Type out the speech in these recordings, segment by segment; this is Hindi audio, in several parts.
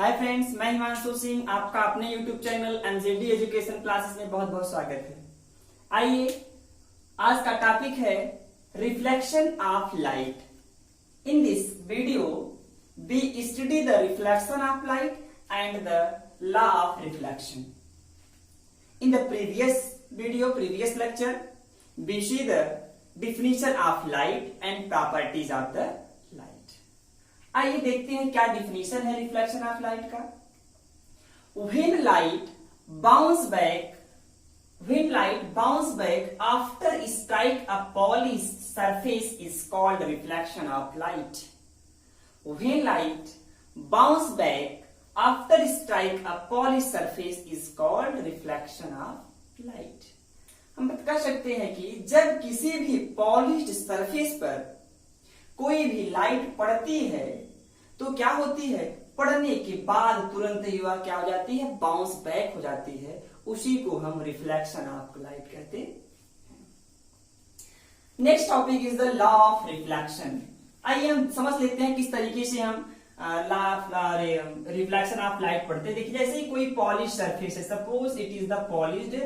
हाय फ्रेंड्स, मैं हिमांशु सिंह आपका अपने यूट्यूब चैनल एमजेडी एजुकेशन क्लासेस में बहुत बहुत स्वागत है। आइए, आज का टॉपिक है reflection of light. In this video we study the reflection of light and the law of reflection. In the previous lecture we see the definition of light and properties of the light। आइए देखते हैं क्या डिफिनीशन है रिफ्लेक्शन ऑफ लाइट का। When light bounce back after strike a polished surface is called reflection of light। When light bounce back after strike a polished surface is called reflection of light। हम कह सकते हैं कि जब किसी भी पॉलिश्ड सरफेस पर कोई भी लाइट पड़ती है तो क्या होती है, पड़ने के बाद तुरंत ही वह क्या हो जाती है, बाउंस बैक हो जाती है। उसी को हम रिफ्लेक्शन ऑफ लाइट कहते हैं। Next topic is the law of reflection. आइए हम समझ लेते हैं किस तरीके से हम law of reflection of light पढ़ते हैं। देखिए, जैसे ही कोई पॉलिश सरफेस है, suppose it is the polished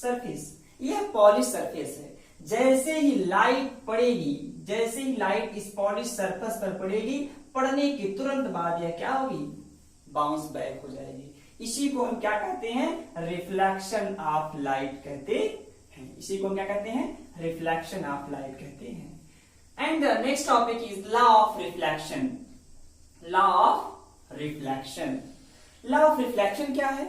surface, यह पॉलिश सरफेस है। जैसे ही लाइट पड़ेगी, जैसे ही लाइट इस पॉलिश सरफेस पर पड़ेगी, पड़ने के तुरंत बाद यह क्या होगी, बाउंस बैक हो जाएगी। इसी को हम क्या कहते हैं, रिफ्लेक्शन ऑफ लाइट कहते हैं। इसी को हम क्या कहते हैं, रिफ्लेक्शन ऑफ लाइट कहते हैं। And the next topic is law of reflection. Law of reflection, law of reflection क्या है,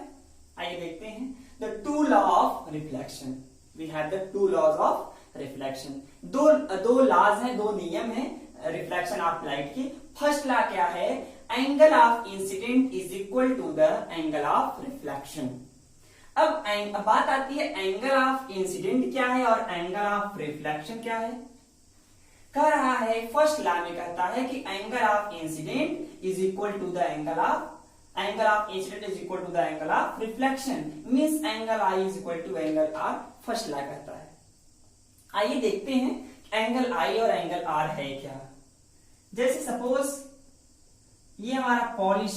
आइए देखते हैं। The two law of reflection, we have the two laws of reflection. दो लॉज हैं, दो नियम हैं रिफ्लेक्शन ऑफ लाइट की। फर्स्ट लॉ क्या है, angle of incident is equal to the angle of reflection. अब बात आती है एंगल ऑफ इंसिडेंट क्या है और एंगल ऑफ रिफ्लेक्शन क्या है। कह रहा है, फर्स्ट लॉ में कहता है कि angle of incident is equal to the angle of incident is equal to the angle of reflection, means angle I is equal to angle R. First law कहता है। आइए देखते हैं एंगल आई और एंगल आर है क्या। जैसे सपोज ये हमारा पॉलिश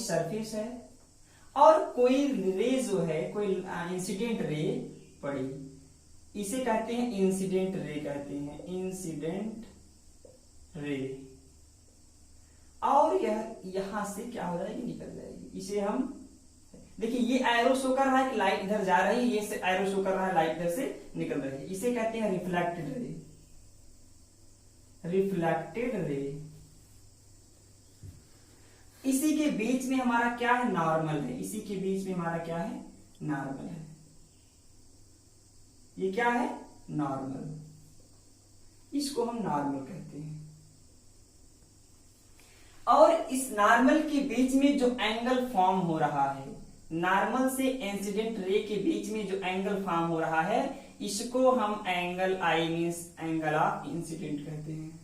सरफेस है और कोई रे जो है, कोई इंसिडेंट रे पड़ी, इसे कहते हैं इंसिडेंट रे कहते हैं, इंसिडेंट रे। और यह यहां से क्या हो जाएगी, निकल जाएगी। इसे हम देखिए, ये एरो शो कर रहा है कि लाइट इधर जा रही है, ये एरो शो कर रहा है लाइट इधर से निकल रही है। इसे कहते हैं रिफ्लेक्टेड रे। रिफ्लेक्टेड रे। इसी के बीच में हमारा क्या है, नॉर्मल है। इसी के बीच में हमारा क्या है, नॉर्मल है। ये क्या है, नॉर्मल। इसको हम नॉर्मल कहते हैं। और इस नॉर्मल के बीच में जो एंगल फॉर्म हो रहा है, नॉर्मल से इंसिडेंट रे के बीच में जो एंगल फॉर्म हो रहा है, इसको हम angle I means angle of incident कहते हैं।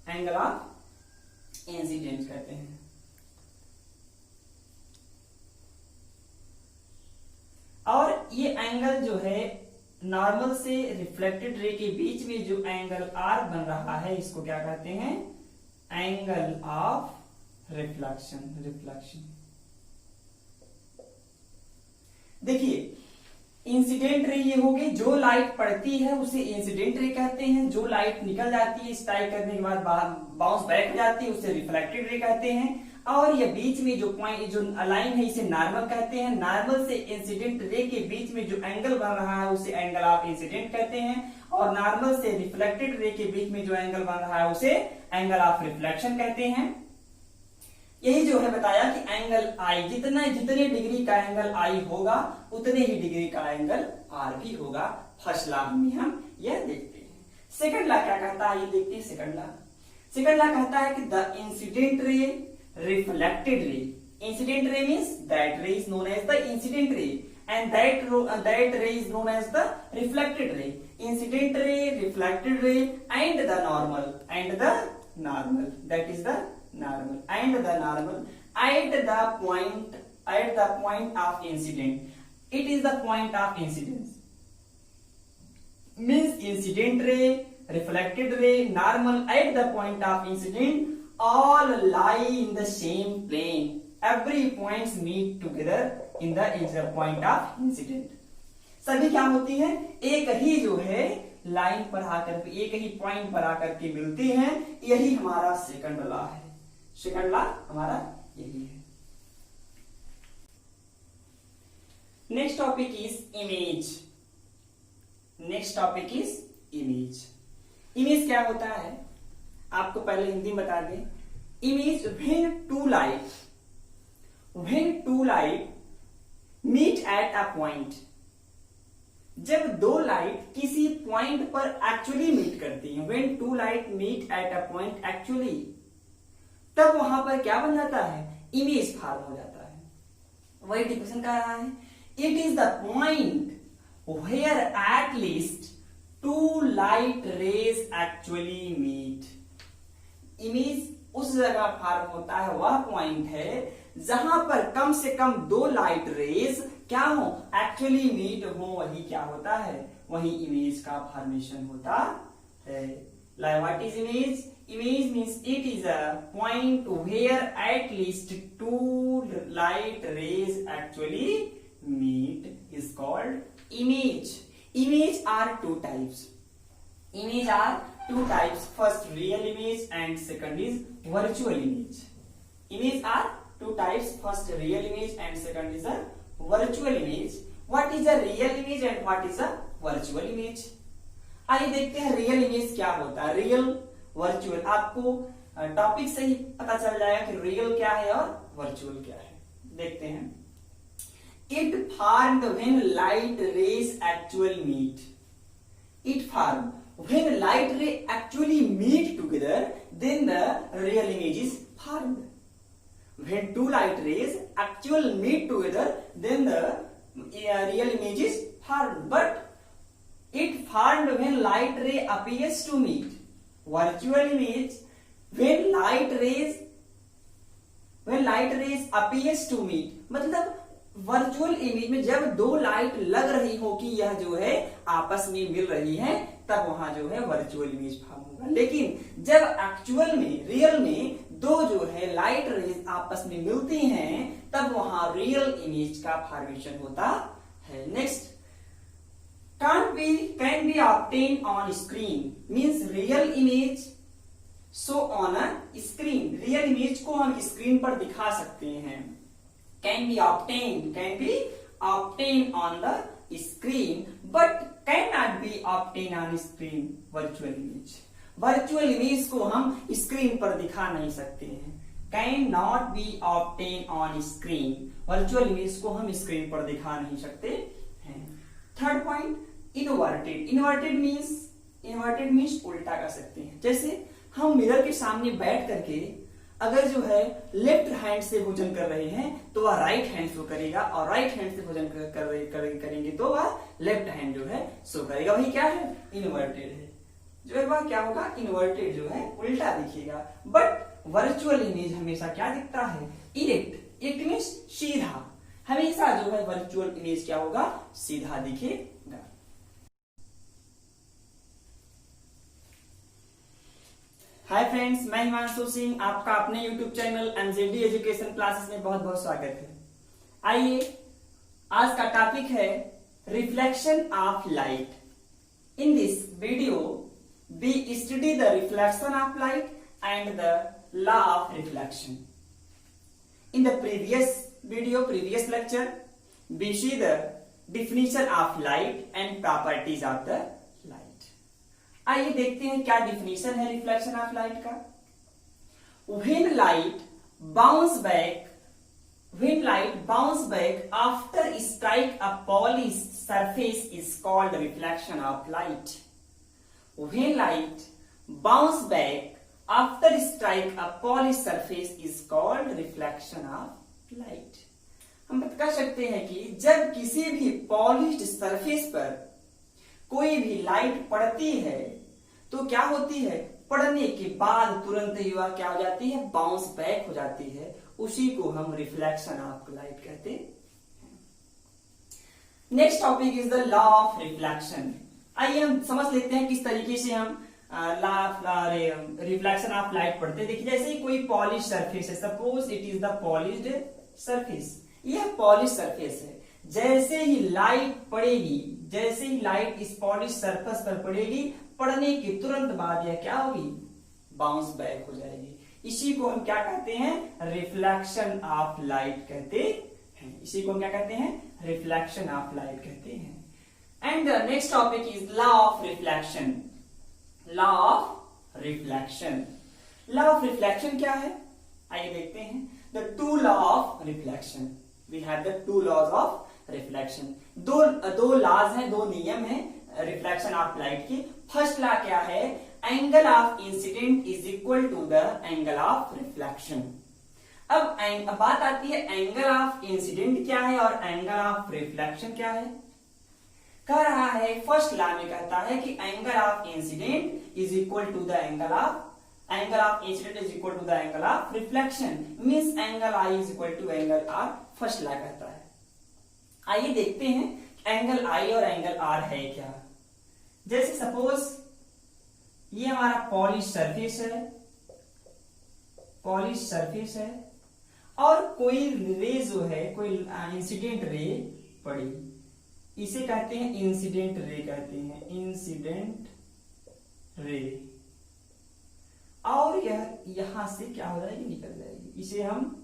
एंगल ऑफ इंसिडेंट कहते हैं। और ये एंगल जो है, नॉर्मल से रिफ्लेक्टेड रे के बीच में जो एंगल आर बन रहा है, इसको क्या कहते हैं, एंगल ऑफ रिफ्लेक्शन। देखिए, इंसिडेंट रे ये होगी, जो लाइट पड़ती है उसे इंसिडेंट रे कहते हैं। जो लाइट निकल जाती है स्ट्राइक करने के बाद बाउंस बैक हो जाती है, उसे रिफ्लेक्टेड रे कहते हैं। और ये बीच में जो पॉइंट, जो लाइन है, इसे नॉर्मल कहते हैं। नॉर्मल से इंसिडेंट रे के बीच में जो एंगल बन रहा है उसे एंगल ऑफ इंसिडेंट कहते हैं। और नॉर्मल से रिफ्लेक्टेड रे के बीच में जो एंगल बन रहा है उसे एंगल ऑफ रिफ्लेक्शन कहते हैं। यही जो है बताया कि एंगल आई, जितने डिग्री का एंगल आई होगा उतने ही डिग्री का एंगल आर भी होगा। फर्स्ट लॉ में हम यह देखते हैं। सेकंड लॉ क्या कहता है, ये देखते हैं। सेकंड लॉ कहता है कि द इंसिडेंट रे, reflected ray. Incident ray means that ray is known as the incident ray, and that ray is known as the reflected ray. Incident ray, reflected ray, and the normal. That is the normal. And the normal at the point of incident. It is the point of incidence. Means incident ray, reflected ray, normal at the point of incident all lie in the same plane. Every points meet together in the point of incident. सभी क्या होती हैं, एक ही जो है लाइन पर आकर के, एक ही पॉइंट पर आकर के मिलती हैं. यही हमारा सेकंड लॉ है. सेकंड लॉ हमारा यही है. Next topic is image. Next topic is image. Image क्या होता है आपको पहले हिंदी में बता दें. Image when two light meet at a point. जब दो लाइट किसी पॉइंट पर एक्चुअली मीट करती हैं, when two light meet at a point actually, तब वहां पर क्या बन जाता है, इमेज फॉर्म हो जाता है. वही डिफिनेशन कर रहा है. It is the point where at least two light rays actually meet. Image उस जगह फॉर्म होता है, वह पॉइंट है जहां पर कम से कम दो लाइट रेज क्या हो, एक्चुअली मीट हो. वही क्या होता है, वही इमेज का फॉर्मेशन होता है. What is image? Image means it is a point where at least two light rays actually meet is called image. Image are two types. Image are two types. First real image and second is virtual image. Image are two types. First real image and second is a virtual image. What is a real image and what is a virtual image? आइए देखते हैं रियल इमेज क्या होता है. रियल वर्चुअल आपको टॉपिक से ही पता चल जाएगा कि रियल क्या है और वर्चुअल क्या है. देखते हैं. It formed when light rays actually meet. It formed when light ray actually meet together, then the real image is formed. When two light rays actually meet together, then the real image is formed. But it formed when light ray appears to meet. Virtual image when light rays appears to meet, मतलब वर्चुअल इमेज में जब दो लाइट लग रही हो कि यह जो है आपस में मिल रही है, तब वहां जो है वर्चुअल इमेज फॉर्म होगा. लेकिन जब एक्चुअल में, रियल में दो जो है लाइट रेज आपस में मिलती हैं, तब वहां रियल इमेज का फॉर्मेशन होता है. Next, can be obtained on screen means real image show on a screen. Real image को हम स्क्रीन पर दिखा सकते हैं. can be obtained on the screen but cannot be obtained on screen. virtual image को हम स्क्रीन पर दिखा नहीं सकते हैं. cannot be obtained on screen. virtual image को हम स्क्रीन पर दिखा नहीं सकते हैं. थर्ड पॉइंट, इन्वर्टेड मीन्स उल्टा कर सकते हैं. जैसे हम मिरर के सामने बैठ करके अगर जो है लेफ्ट हैंड से भोजन कर रहे हैं तो वह राइट हैंड शो करेगा, और राइट हैंड से भोजन करेंगे तो वह लेफ्ट हैंड जो है शो करेगा. वही क्या है, इन्वर्टेड है. जो है वह क्या होगा, इन्वर्टेड जो है उल्टा दिखेगा. बट वर्चुअल इमेज हमेशा क्या दिखता है, इरेक्ट. इरेक्ट मीन्स सीधा. हमेशा जो है वर्चुअल इमेज क्या होगा, सीधा दिखेगा. हाय फ्रेंड्स, मैं हिमांशु सिंह, आपका अपने यूट्यूब चैनल एमजेडी एजुकेशन क्लासेस में बहुत बहुत स्वागत है. आइए, आज का टॉपिक है reflection of light. In this video we study the reflection of light and the law of reflection. In the previous lecture we see the definition of light and properties of the light. आइए देखते हैं क्या डिफिनेशन है रिफ्लेक्शन ऑफ लाइट का. when light bounce back after strike a polished surface is called reflection of light. when light bounce back after strike a polished surface is called reflection of light. हम कह सकते हैं कि जब किसी भी पॉलिश्ड सरफेस पर कोई भी लाइट पड़ती है तो क्या होती है, पड़ने के बाद तुरंत ही वह क्या हो जाती है, बाउंस बैक हो जाती है. उसी को हम रिफ्लेक्शन ऑफ लाइट कहते हैं. Next topic is the law of reflection. आइए हम समझ लेते हैं किस तरीके से हम law of reflection of light पढ़ते हैं। देखिए जैसे ही कोई पॉलिश सरफेस है, suppose it is the polished surface, यह पॉलिश सरफेस है। जैसे ही लाइट पड़ेगी, जैसे ही लाइट इस पॉलिश सरफेस पर पड़ेगी, पड़ने के तुरंत बाद यह क्या होगी, बाउंस बैक हो जाएगी। इसी को हम क्या कहते हैं, रिफ्लेक्शन ऑफ लाइट कहते हैं। इसी को हम क्या कहते हैं, रिफ्लेक्शन ऑफ लाइट कहते हैं। And the next topic is law of reflection. Law of reflection, law of reflection क्या है, आइए देखते हैं। The two law of reflection, we have the two laws of reflection. दो लॉज हैं, दो नियम हैं रिफ्लेक्शन ऑफ लाइट की। फर्स्ट लॉ क्या है, angle of incident is equal to the angle of reflection. अब बात आती है एंगल ऑफ इंसिडेंट क्या है और एंगल ऑफ रिफ्लेक्शन क्या है। कह रहा है फर्स्ट लॉ में कहता है कि angle of incident is equal to the angle of incident is equal to the angle of reflection, means angle I is equal to angle R. First law कहता है। आइए देखते हैं एंगल आई और एंगल आर है क्या। जैसे सपोज ये हमारा पॉलिश सरफेस है, पॉलिश सरफेस है और कोई रे जो है, कोई इंसिडेंट रे पड़ी, इसे कहते हैं इंसिडेंट रे कहते हैं, इंसिडेंट रे। और यह यहां से क्या हो जाएगी, निकल जाएगी। इसे हम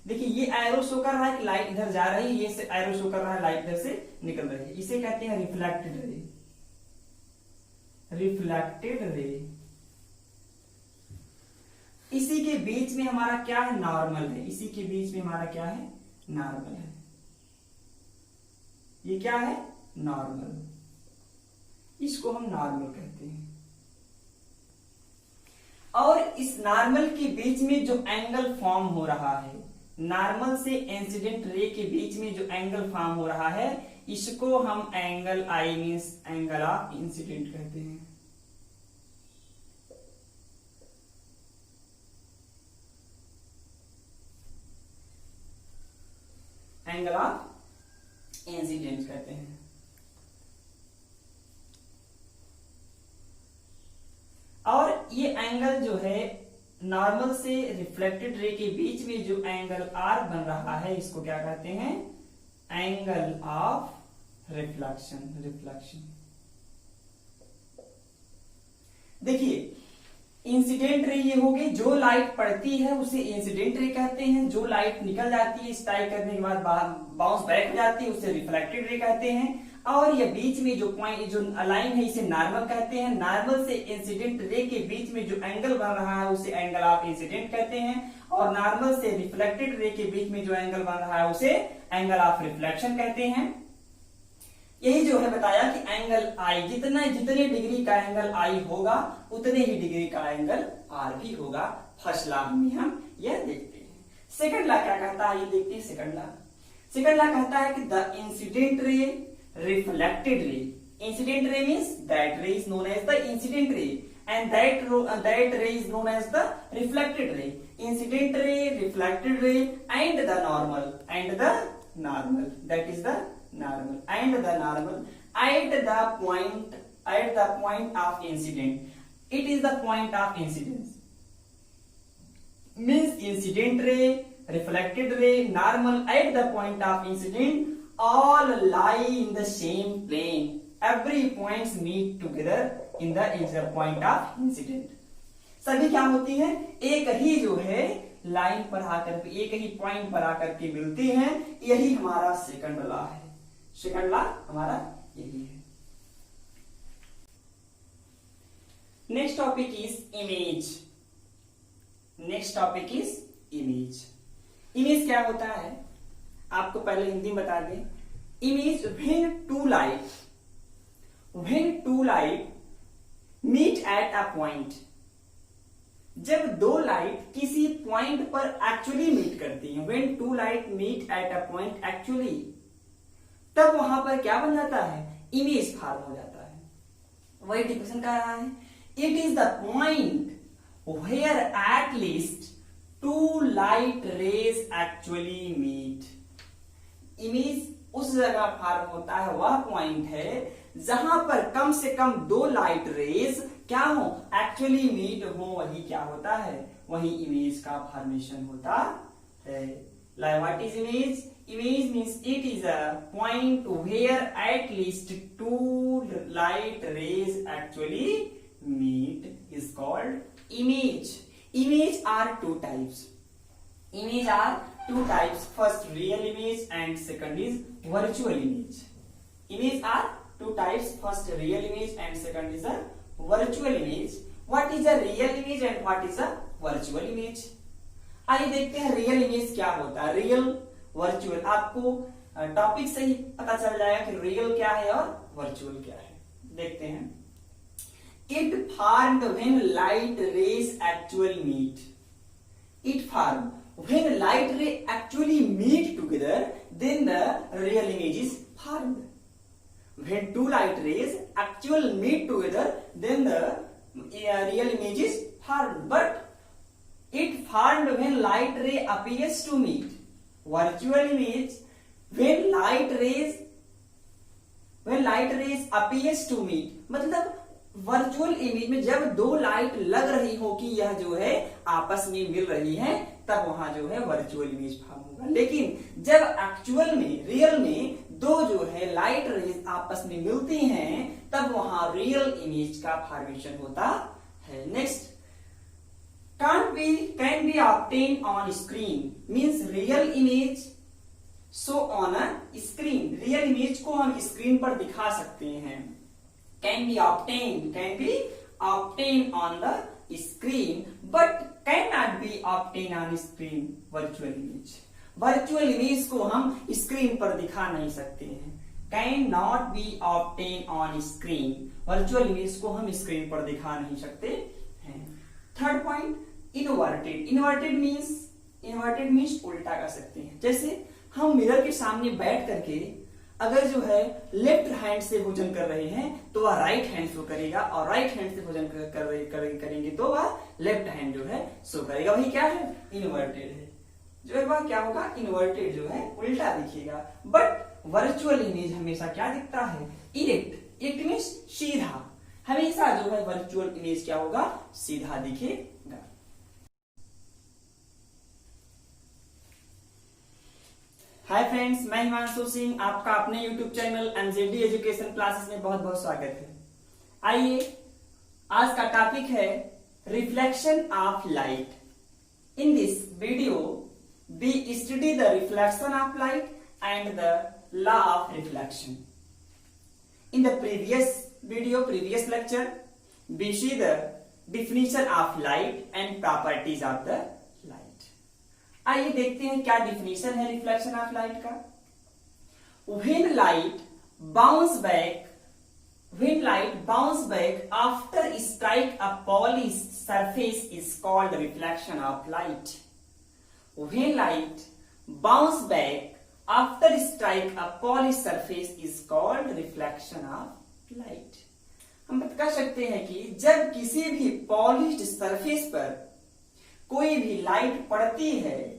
देखिए, ये एरो शो कर रहा है कि लाइट इधर जा रही है, ये एरो शो कर रहा है लाइट इधर से निकल रही है। इसे कहते हैं रिफ्लेक्टेड रे, रिफ्लेक्टेड रे। इसी के बीच में हमारा क्या है, नॉर्मल है। इसी के बीच में हमारा क्या है, नॉर्मल है। ये क्या है, नॉर्मल। इसको हम नॉर्मल कहते हैं। और इस नॉर्मल के बीच में जो एंगल फॉर्म हो रहा है, नॉर्मल से इंसिडेंट रे के बीच में जो एंगल फॉर्म हो रहा है, इसको हम angle I means angle of incident कहते हैं। एंगल ऑफ इंसिडेंट कहते हैं। और ये एंगल जो है नॉर्मल से रिफ्लेक्टेड रे के बीच में जो एंगल आर बन रहा है, इसको क्या कहते हैं, एंगल ऑफ रिफ्लेक्शन। रिफ्लेक्शन देखिए, इंसिडेंट रे ये होगी, जो लाइट पड़ती है उसे इंसिडेंट रे कहते हैं। जो लाइट निकल जाती है स्ट्राइक करने के बाद बाउंस बैक हो जाती है, उसे रिफ्लेक्टेड रे कहते हैं। और ये बीच में जो पॉइंट, जो लाइन है, इसे नॉर्मल कहते हैं। नॉर्मल से इंसिडेंट रे के बीच में जो एंगल बन रहा है उसे एंगल ऑफ इंसिडेंट कहते हैं। और नॉर्मल से रिफ्लेक्टेड रे के बीच में जो एंगल बन रहा है उसे एंगल ऑफ रिफ्लेक्शन कहते हैं। यही जो है बताया कि एंगल आई, जितने डिग्री का एंगल आई होगा उतने ही डिग्री का एंगल आर भी होगा। फर्स्ट लॉ में हम यह देखते हैं। सेकंड लॉ क्या कहता है, ये देखते हैं सेकंड लॉ। सेकंड लॉ कहता है कि the incident ray, reflected ray. Incident ray means that ray is known as the incident ray and that ray is known as the reflected ray. Incident ray, reflected ray and the normal, that is the normal, and the normal at the point of incident, it is the point of incidence, means incident ray, reflected ray, normal at the point of incident all lie in the same plane. Every points meet together in the point of incident. सभी क्या होती है, एक ही जो है लाइन पर आकर के, एक ही पॉइंट पर आकर के मिलती हैं। यही हमारा सेकंड लॉ है। सेकंड लॉ हमारा यही है। Next topic is image. Next topic is image. Image क्या होता है, आपको पहले हिंदी में बता दें। Image when two light meet at a point, जब दो लाइट किसी पॉइंट पर एक्चुअली मीट करती हैं। When two light meet at a point actually, तब वहां पर क्या बन जाता है, इमेज फॉर्म हो जाता है। वही डिफिनेशन कह रहा है, it is the point where at least two light rays actually meet. Image उस जगह फॉर्म होता है, वह पॉइंट है जहां पर कम से कम दो लाइट रेज क्या हो, एक्चुअली मीट हो, वही क्या होता है, वही इमेज का फॉर्मेशन होता है। Like what is image? Image means it is a point where at least two light rays actually meet is called image. Image are two types. Image are two types. First real image and second is virtual image. Image are two types. First real image and second is a virtual image. What is a real image and what is a virtual image? आइए देखते हैं रियल इमेज क्या होता है, रियल वर्चुअल। आपको टॉपिक से ही पता चल जाएगा कि रियल क्या है और वर्चुअल क्या है। देखते हैं, it formed when light rays actually meet. It form when light ray actually meet together, then the real image is formed. When two light rays actual meet together, then the real image is formed. But it formed when light ray appears to meet. Virtual image, when light rays appears to meet, मतलब वर्चुअल इमेज में जब दो लाइट लग रही हो कि यह जो है आपस में मिल रही है, तब वहां जो है वर्चुअल इमेज फॉर्म होगा। लेकिन जब एक्चुअल में, रियल में दो जो है लाइट रेज आपस में मिलती हैं, तब वहां रियल इमेज का फॉर्मेशन होता है। Next, can be obtained on screen means real image show on a screen। real image को हम स्क्रीन पर दिखा सकते हैं। can be obtained on the screen but cannot be obtained on screen। virtual image को हम स्क्रीन पर दिखा नहीं सकते हैं। Can not be obtained on screen, virtual image को हम स्क्रीन पर दिखा नहीं सकते हैं। Third point, inverted. Inverted means उल्टा कर सकते हैं। जैसे हम मिरर के सामने बैठ करके अगर जो है लेफ्ट हैंड से भोजन कर रहे हैं तो वह राइट हैंड शो करेगा, और राइट हैंड से भोजन करेंगे तो वह लेफ्ट हैंड जो है शो करेगा। वही क्या है, इनवर्टेड है। जो है वह क्या होगा, इनवर्टेड जो है उल्टा दिखेगा। बट वर्चुअल इमेज हमेशा क्या दिखता है, इरेक्ट। इरेक्ट मीन्स सीधा, हमेशा जो है वर्चुअल इमेज क्या होगा, सीधा दिखेगा। हाय फ्रेंड्स, मैं हिमांशु सिंह, आपका अपने YouTube चैनल एमजेडी एजुकेशन क्लासेस में बहुत बहुत स्वागत है। आइए, आज का टॉपिक है reflection of light. In this video we study the reflection of light and the law of reflection. In the previous lecture we see the definition of light and properties of the light। आइए देखते हैं क्या डिफिनीशन है रिफ्लेक्शन ऑफ लाइट का। When light bounce back after strike a polished surface is called reflection of light। When light bounce back after strike a polished surface is called reflection of light। हम कह सकते हैं कि जब किसी भी पॉलिश्ड सरफेस पर कोई भी लाइट पड़ती है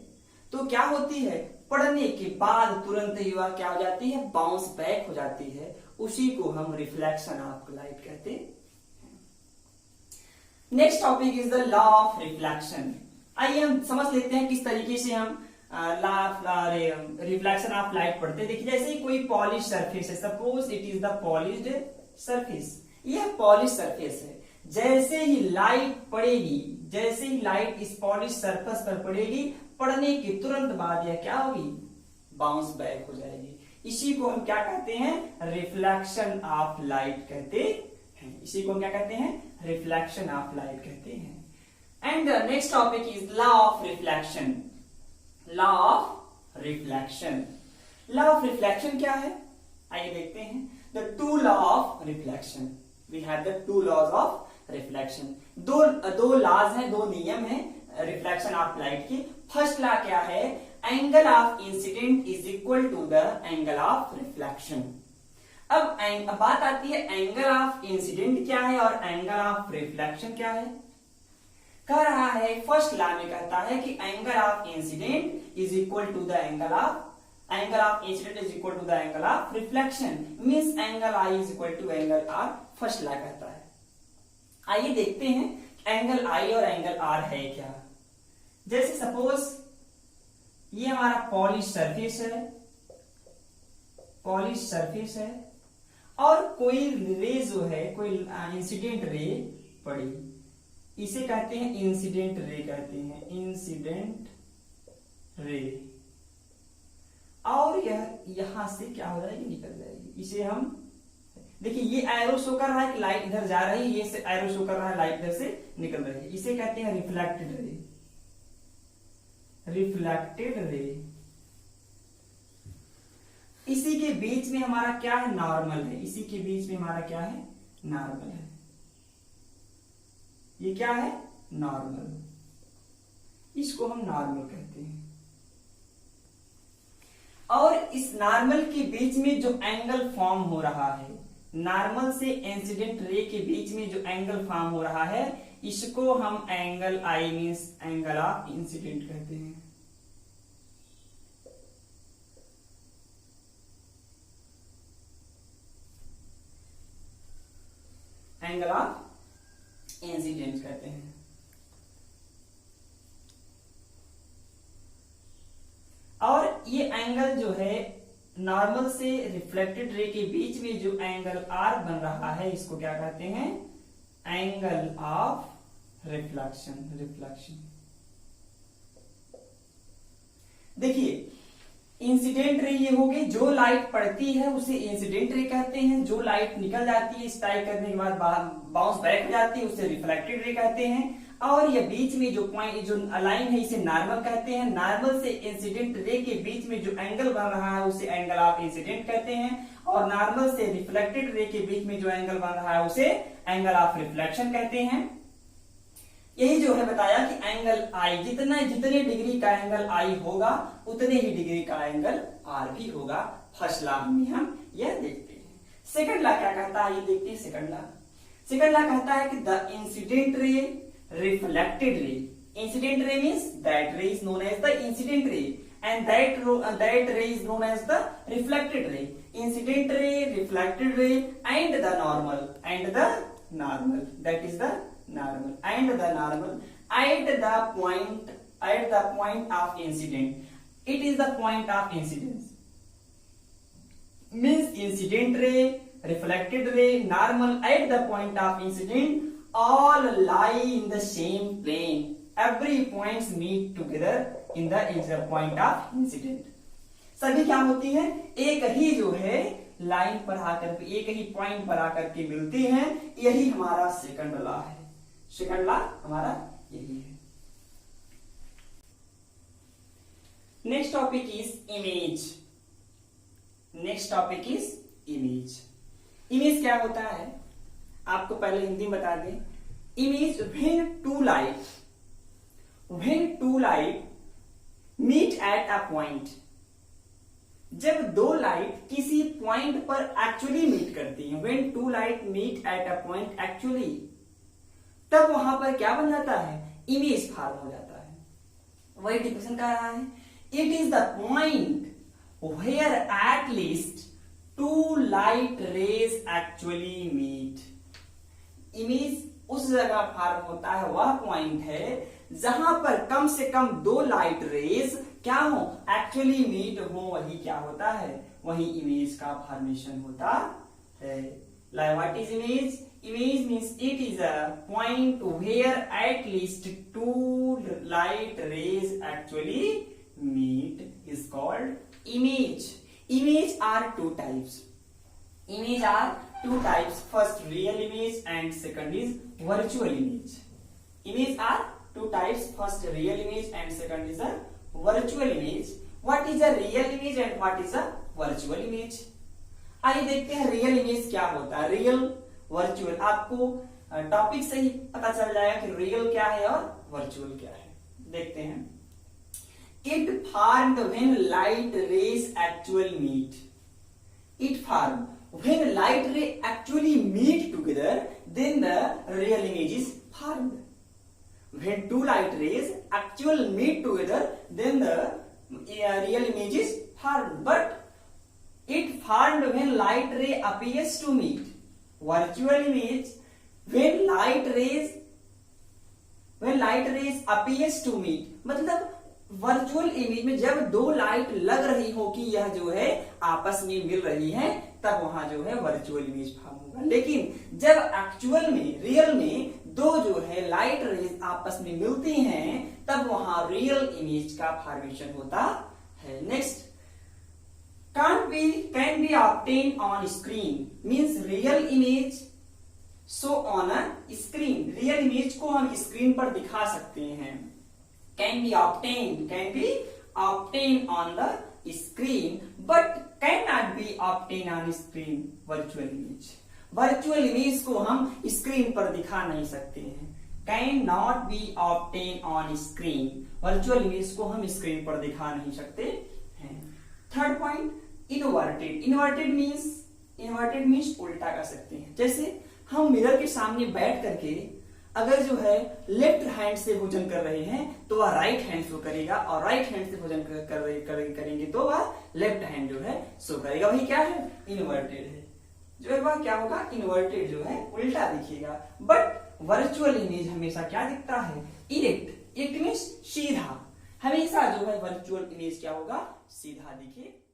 तो क्या होती है, पड़ने के बाद तुरंत ही वह क्या हो जाती है, बाउंस बैक हो जाती है। उसी को हम रिफ्लेक्शन ऑफ लाइट कहते हैं। Next topic is the law of reflection. आइए हम समझ लेते हैं किस तरीके से हम रिफ्लेक्शन ऑफ लाइट पढ़ते हैं। देखिए, जैसे ही कोई पॉलिश सरफेस है, suppose it is the polished surface, यह पॉलिश सरफेस है। जैसे ही लाइट पड़ेगी, जैसे ही लाइट इस पॉलिश सरफेस पर पड़ेगी, पड़ने के तुरंत बाद यह क्या होगी, बाउंस बैक हो जाएगी। इसी को हम क्या कहते हैं, रिफ्लेक्शन ऑफ लाइट कहते हैं। इसी को हम क्या कहते हैं, रिफ्लेक्शन ऑफ लाइट कहते हैं। And the next topic is law of reflection. Law of reflection. Law of reflection क्या है, आइए देखते हैं। The two law of reflection, we have the two laws of reflection. दो लॉज हैं, दो नियम हैं रिफ्लेक्शन ऑफ लाइट की। फर्स्ट लॉ क्या है, angle of incident is equal to the angle of reflection. अब बात आती है एंगल ऑफ इंसिडेंट क्या है और एंगल ऑफ रिफ्लेक्शन क्या है। कह रहा है, फर्स्ट लॉ में कहता है कि angle of incident is equal to the angle of angle of incident is equal to the angle of reflection, means angle I is equal to angle R, first law कहता है। आइए देखते हैं एंगल I और एंगल R है क्या। जैसे सपोज ये हमारा पॉलिश सरफेस है और कोई रे जो है, कोई इंसिडेंट रे पड़ी, इसे कहते हैं इंसिडेंट रे, कहते हैं इंसिडेंट रे। और यह यहां से क्या हो जाएगी, निकल जाएगी। इसे हम देखिए, ये एरो शो कर रहा है कि लाइट इधर जा रही है, ये एरो शो कर रहा है लाइट इधर से निकल रही है। इसे कहते हैं रिफ्लेक्टेड रे, रिफ्लेक्टेड रे। इसी के बीच में हमारा क्या है, नॉर्मल है। इसी के बीच में हमारा क्या है, नॉर्मल है। ये क्या है, नॉर्मल, इसको हम नॉर्मल कहते हैं। और इस नॉर्मल के बीच में जो एंगल फॉर्म हो रहा है, नॉर्मल से इंसिडेंट रे के बीच में जो एंगल फॉर्म हो रहा है, इसको हम angle I means angle of incident कहते हैं। एंगल ऑफ इंसिडेंट कहते हैं। और ये एंगल जो है नॉर्मल से रिफ्लेक्टेड रे के बीच में जो एंगल आर बन रहा है, इसको क्या कहते हैं, एंगल ऑफ रिफ्लेक्शन, रिफ्लेक्शन। देखिए इंसिडेंट रे ये होगी, जो लाइट पड़ती है उसे इंसिडेंट रे कहते हैं। जो लाइट निकल जाती है स्ट्राइक करने के बाद बाउंस बैक हो जाती है, उसे रिफ्लेक्टेड रे कहते हैं। और ये बीच में जो पॉइंट, जो लाइन है, इसे नॉर्मल कहते हैं। नॉर्मल से इंसिडेंट रे के बीच में जो एंगल बन रहा है उसे एंगल ऑफ इंसिडेंट कहते हैं। और नॉर्मल से रिफ्लेक्टेड रे के बीच में जो एंगल बन रहा है उसे एंगल ऑफ रिफ्लेक्शन कहते हैं। यही जो है बताया कि एंगल आई, जितने डिग्री का एंगल आई होगा उतने ही डिग्री का एंगल आर भी होगा। फर्स्ट लॉ में हम यह देखते हैं। सेकंड लॉ क्या कहता है, ये देखते हैं। सेकंड लॉ कहता है कि द इंसिडेंट रे, reflected ray. Incident ray means that ray is known as the incident ray, and that ray is known as the reflected ray. Incident ray, reflected ray, and the normal, that is the normal, and the normal at the point of incident. It is the point of incidence. Means incident ray, reflected ray, normal at the point of incident all lie in the same plane. Every points meet together in the point of incident. सभी क्या होती है, एक ही जो है लाइन पर आकर के, एक ही पॉइंट पर आकर के मिलती हैं। यही हमारा सेकंड लॉ है। सेकंड लॉ हमारा यही है। Next topic is image. Next topic is image. Image क्या होता है, आपको पहले हिंदी में बता दें। Image when two light meet at a point, जब दो लाइट किसी पॉइंट पर एक्चुअली मीट करती हैं। When two light meet at a point actually, तब वहां पर क्या बन जाता है, इमेज फॉर्म हो जाता है। वही डिफिनेशन कर रहा है, it is the point where at least two light rays actually meet. Image उस जगह फॉर्म होता है, वह पॉइंट है जहां पर कम से कम दो लाइट रेज क्या हो, एक्चुअली मीट हो। वही क्या होता है, वही इमेज का फॉर्मेशन होता है। What is image? Image means it is a point where at least two light rays actually meet is called image. Image are two types. Image are two types. First real image and second is virtual image. Image are two types. First real image and second is a virtual image. What is a real image and what is a virtual image? आइए देखते हैं रियल इमेज क्या होता है, रियल वर्चुअल। आपको टॉपिक से ही पता चल जाएगा कि रियल क्या है और वर्चुअल क्या है। देखते हैं। It formed when light rays actually meet. It formed when light ray actually meet together, then the real image is formed. When two light rays actually meet together, then the real image is formed, but it formed when light ray appears to meet. Virtual image, when light rays appears to meet, मतलब वर्चुअल इमेज में जब दो लाइट लग रही हो कि यह जो है आपस में मिल रही है, तब वहां जो है वर्चुअल इमेज फॉर्म होगा। लेकिन जब एक्चुअल में, रियल में दो जो है लाइट रेज आपस में मिलती हैं, तब वहां रियल इमेज का फॉर्मेशन होता है। Next, can be obtained on screen means real image show on a screen, real image को हम स्क्रीन पर दिखा सकते हैं। can be obtained on the screen but cannot be obtained on screen, virtual image को हम स्क्रीन पर दिखा नहीं सकते हैं। Can not be obtain on screen, virtual image को हम स्क्रीन पर दिखा नहीं सकते हैं। थर्ड पॉइंट, इन्वर्टेड मीन्स उल्टा कर सकते हैं। जैसे हम मिरर के सामने बैठ करके अगर जो है लेफ्ट हैंड से भोजन कर रहे हैं तो वह राइट हैंड शो करेगा, और राइट हैंड से भोजन करेंगे तो वह लेफ्ट हैंड जो है शो करेगा। वही क्या है, इन्वर्टेड है। जो है वह क्या होगा, इन्वर्टेड जो है उल्टा दिखेगा। बट वर्चुअल इमेज हमेशा क्या दिखता है, इरेक्ट मीन्स सीधा। हमेशा जो है वर्चुअल इमेज क्या होगा, सीधा दिखे।